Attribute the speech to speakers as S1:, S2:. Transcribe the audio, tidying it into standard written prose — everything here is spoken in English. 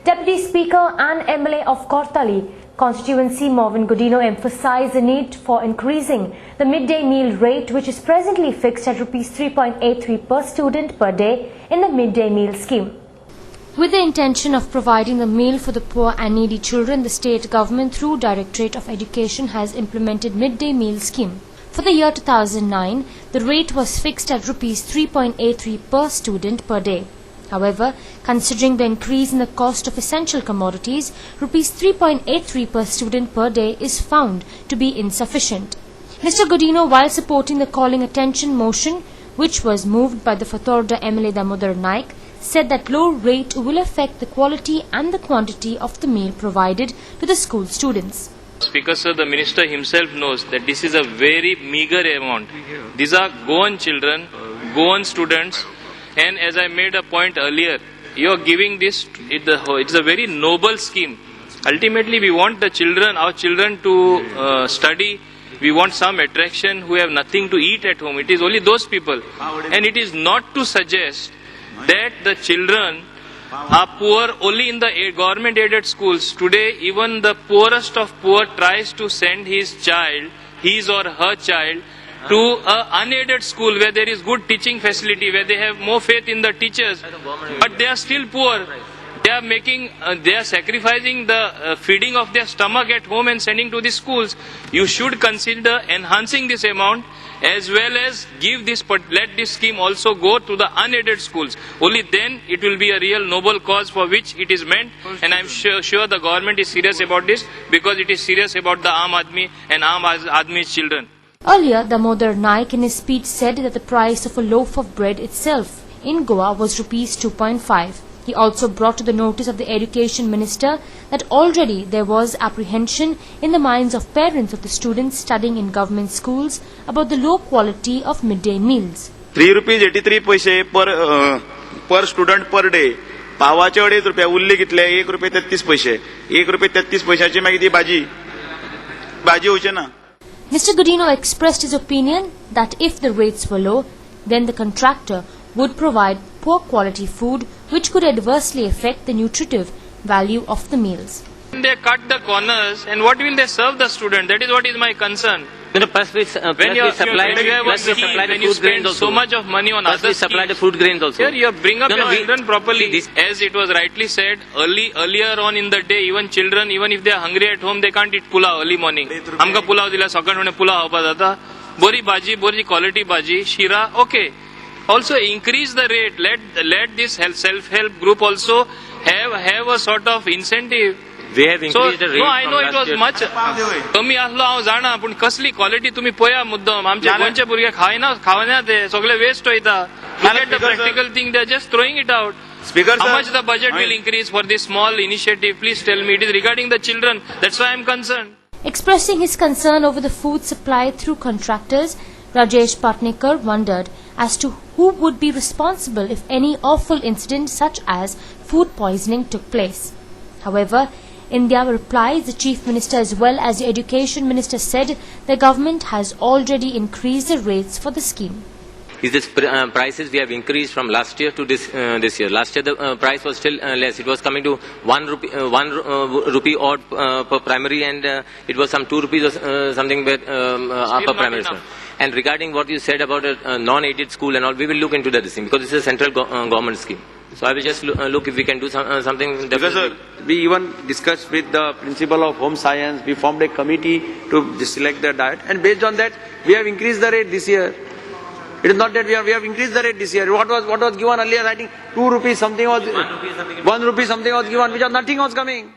S1: Deputy Speaker and MLA of Cortalim Constituency Mauvin Godinho emphasized the need for increasing the midday meal rate, which is presently fixed at Rs 3.83 per student per day in the midday meal scheme. With the intention of providing a meal for the poor and needy children, the state government through Directorate of Education has implemented midday meal scheme. For the year 2009, the rate was fixed at Rs 3.83 per student per day. However, considering the increase in the cost of essential commodities, Rs 3.83 per student per day is found to be insufficient. Mr. Godinho, while supporting the calling attention motion, which was moved by the Fatorda MLA Damodar Naik, said that low rate will affect the quality and the quantity of the meal provided to the school students.
S2: Speaker sir, the minister himself knows that this is a very meager amount. These are Goan children, Goan students, and as I made a point earlier, you are giving this, it's a very noble scheme. Ultimately, we want the children, our children to study. We want some attraction who have nothing to eat at home. It is only those people. And it is not to suggest that the children are poor only in the government aided schools. Today, even the poorest of poor tries to send his child, his or her child, to an unaided school where there is good teaching facility, where they have more faith in the teachers, but they are still poor. They are sacrificing the feeding of their stomach at home and sending to the schools. You should consider enhancing this amount as well as let this scheme also go to the unaided schools. Only then it will be a real noble cause for which it is meant, and I am sure the government is serious about this because it is serious about the Aam Aadmi and Aam Aadmi's children.
S1: Earlier, Damodar Naik in his speech said that the price of a loaf of bread itself in Goa was Rs 2.5. He also brought to the notice of the Education Minister that already there was apprehension in the minds of parents of the students studying in government schools about the low quality of midday meals.
S3: ₹3.83 per student per day. पावाचे ₹2.5 उरले कितले ₹1.33 ₹1.33 मागीर ती भाजी होचे ना.
S1: Mr. Godinho expressed his opinion that if the rates were low, then the contractor would provide poor quality food which could adversely affect the nutritive value of the meals.
S2: They cut the corners, and what will they serve the student? That is what is my concern.
S4: Plus we supply
S2: so much of money on
S4: plus we supply the food grains also.
S2: Here you bring up your children properly. As it was rightly said, earlier on in the day, even children, even if they are hungry at home, they can't eat pulao early morning. Amka pulao dila, second one pulao hapa jata. Bori bhaji, bori quality bhaji, shira, okay. Also increase the rate. Let this self-help group also have a sort of incentive.
S4: We have increased the rate.
S2: No, I know it was much. कमी असलो हांव जाणा, पण कसली quality तुम्ही पळया मुद्दम. आमचे गोंयचे भुरगे खावना ते सगळे वेस्ट वयता. Look at the practical thing, they are just throwing it out.
S3: Speaker,
S2: how much the budget will increase for this small initiative? Please tell me. It is regarding the children. That's why I am concerned.
S1: Expressing his concern over the food supply through contractors, Rajesh Patnekar wondered as to who would be responsible if any awful incident such as food poisoning took place. However, in their replies, the Chief Minister as well as the Education Minister said the government has already increased the rates for the scheme.
S4: Is this prices we have increased from last year to this year? Last year the price was still less. It was coming to one rupee odd per primary, and it was some 2 rupees or something per primary school. And regarding what you said about a non-aided school and all, we will look into that thing because this is a central government scheme. So I will just look if we can do something.
S5: Because we even discussed with the principal of home science. We formed a committee to select the diet, and based on that, we have increased the rate this year. It is not that we have increased the rate this year. What was given earlier? I think 2 rupees something was 1 rupee something was given, which was nothing was coming.